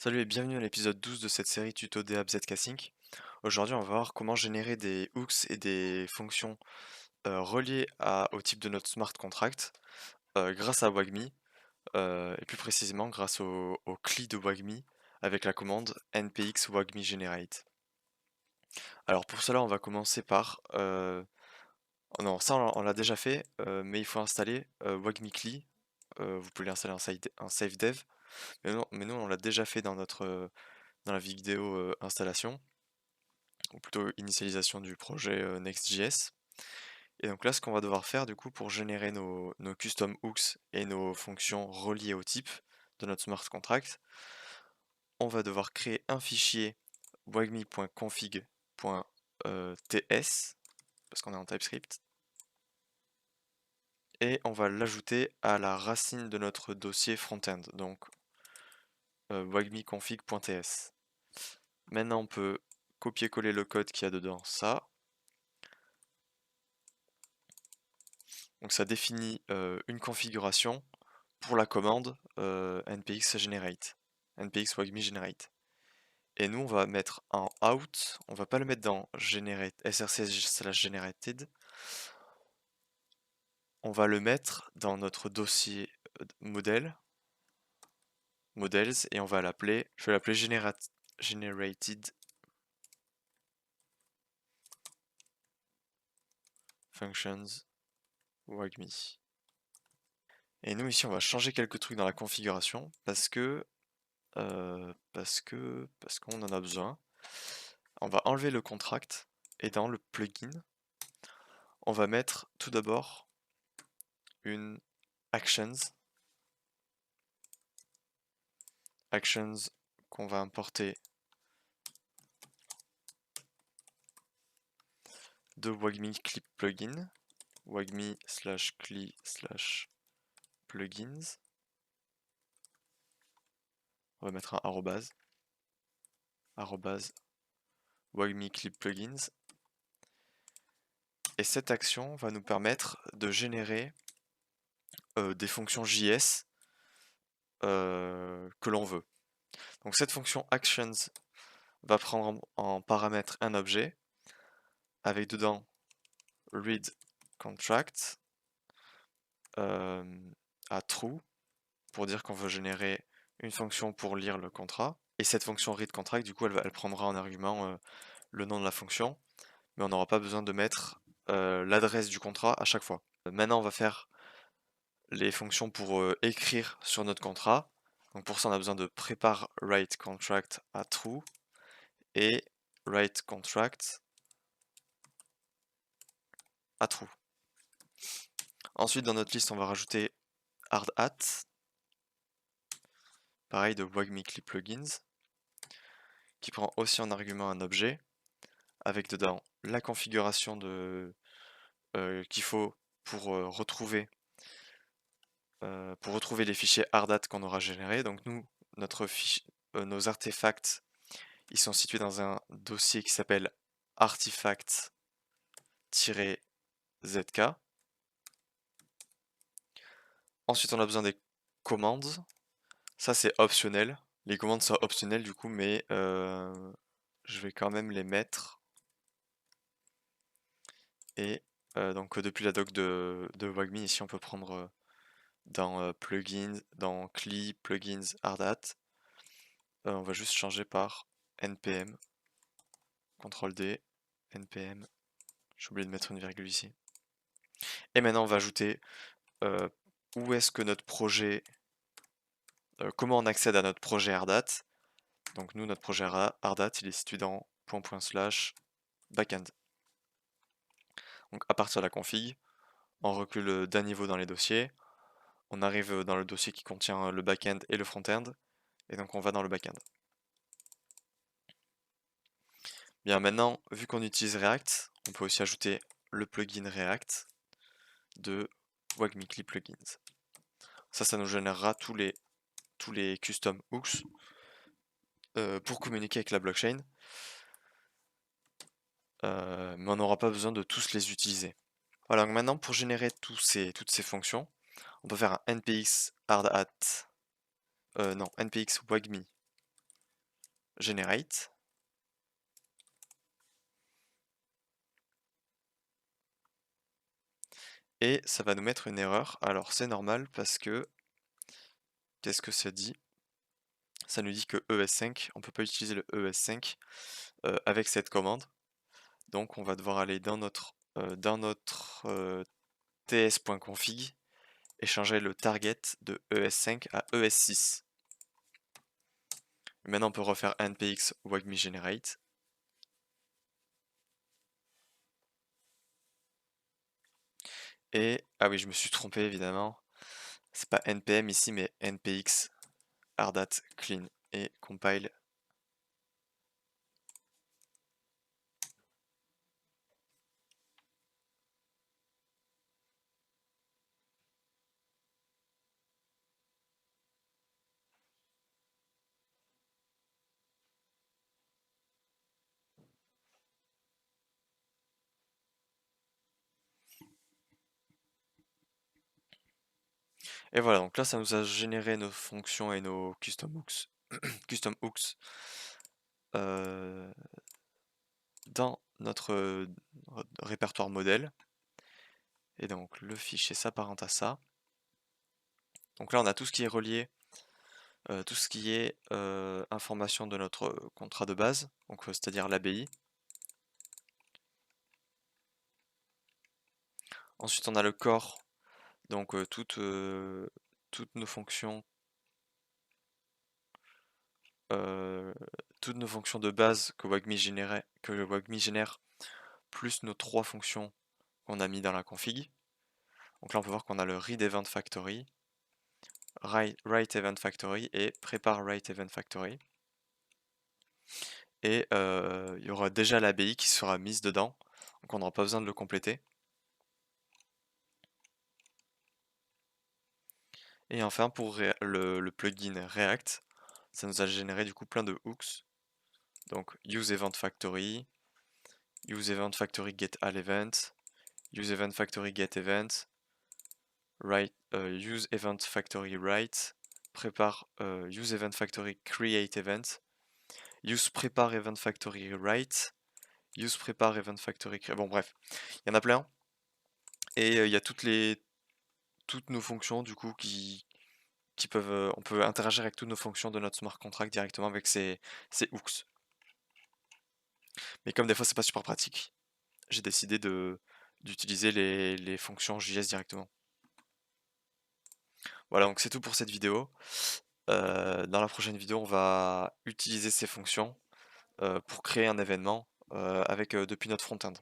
Salut et bienvenue à l'épisode 12 de cette série tuto DApp ZK-Sync. Aujourd'hui, on va voir comment générer des hooks et des fonctions reliées au type de notre smart contract grâce à Wagmi et plus précisément grâce au CLI de Wagmi avec la commande npx wagmi generate. Alors pour cela, on va commencer par oh non, ça on l'a déjà fait, mais il faut installer Wagmi CLI. Vous pouvez l'installer en save dev, mais nous on l'a déjà fait dans la vidéo installation, ou plutôt initialisation du projet Next.js. Et donc là, ce qu'on va devoir faire du coup pour générer nos custom hooks et nos fonctions reliées au type de notre smart contract, on va devoir créer un fichier wagmi.config.ts parce qu'on est en TypeScript et on va l'ajouter à la racine de notre dossier front-end, donc wagmi.config.ts. Maintenant, on peut copier-coller le code qu'il y a dedans, ça. Donc ça définit une configuration pour la commande npx generate, npx wagmi generate. Et nous on va mettre en out, on va pas le mettre dans generate, src/generated, on va le mettre dans notre dossier modèle, models, et on va l'appeler, je vais l'appeler generated functions wagmi. Et nous ici on va changer quelques trucs dans la configuration parce qu'on en a besoin. On va enlever le contract et dans le plugin, on va mettre tout d'abord une actions qu'on va importer de Wagmi clip plugin, wagmi/cli/plugins. On va mettre un arrobase, wagmi clip plugins. Et cette action va nous permettre de générer des fonctions JS que l'on veut. Donc cette fonction actions va prendre en paramètre un objet avec dedans read contract à true pour dire qu'on veut générer une fonction pour lire le contrat. Et cette fonction read contract, du coup, elle prendra en argument le nom de la fonction, mais on n'aura pas besoin de mettre l'adresse du contrat à chaque fois. Maintenant, on va faire les fonctions pour écrire sur notre contrat. Donc pour ça, on a besoin de prepare write contract à true et write contract à true. Ensuite, dans notre liste, on va rajouter hard hat, pareil de Wagmi clip plugins, qui prend aussi en argument un objet avec dedans la configuration qu'il faut pour retrouver les fichiers hardhat qu'on aura générés. Donc nous, nos artefacts, ils sont situés dans un dossier qui s'appelle artifact-zk. Ensuite, on a besoin des commandes. Ça, c'est optionnel. Les commandes sont optionnelles du coup, mais je vais quand même les mettre. Et donc depuis la doc de Wagmi, ici on peut prendre dans plugins, dans CLI, plugins, hardhat. On va juste changer par npm, CTRL D, npm. J'ai oublié de mettre une virgule ici. Et maintenant on va ajouter où est-ce que notre projet, comment on accède à notre projet hardhat. Donc nous, notre projet hardhat, il est situé dans /backend. Donc à partir de la config, on recule d'un niveau dans les dossiers. On arrive dans le dossier qui contient le backend et le front-end. Et donc on va dans le backend. Bien, maintenant, vu qu'on utilise React, on peut aussi ajouter le plugin React de Wagmi clip plugins. Ça nous générera tous les custom hooks pour communiquer avec la blockchain. Mais on n'aura pas besoin de tous les utiliser. Voilà, donc maintenant pour générer toutes ces fonctions, on peut faire un npx hardhat, non, npx wagmi generate. Et ça va nous mettre une erreur. Alors c'est normal parce que, qu'est-ce que ça dit? Ça nous dit que ES5, on peut pas utiliser le ES5 avec cette commande. Donc on va devoir aller dans notre ts.config et changer le target de ES5 à ES6. Maintenant on peut refaire npx wagmi-generate. Et, ah oui, je me suis trompé évidemment. C'est pas npm ici, mais npx ardat clean et compile. Et voilà, donc là ça nous a généré nos fonctions et nos custom hooks, custom hooks dans notre répertoire modèle. Et donc le fichier s'apparente à ça. Donc là on a tout ce qui est relié, tout ce qui est information de notre contrat de base, donc c'est-à-dire l'ABI. Ensuite on a le core, donc toutes nos fonctions de base que Wagmi génère, plus nos 3 fonctions qu'on a mis dans la config. Donc là on peut voir qu'on a le read event factory, write event factory et prepare write event factory. Et il y aura déjà l'ABI qui sera mise dedans, donc on n'aura pas besoin de le compléter. Et enfin pour le plugin React, ça nous a généré du coup plein de hooks. Donc use event factory get all event, use event factory get event, use event factory write, prepare use event factory create event, use prepare event factory write, use prepare event factory create. Bon bref, il y en a plein. Et il y a toutes nos fonctions du coup qui peuvent, on peut interagir avec toutes nos fonctions de notre smart contract directement avec ces hooks. Mais comme des fois c'est pas super pratique, j'ai décidé d'utiliser les fonctions JS directement. Voilà, donc c'est tout pour cette vidéo. Dans la prochaine vidéo, on va utiliser ces fonctions pour créer un événement depuis notre front-end.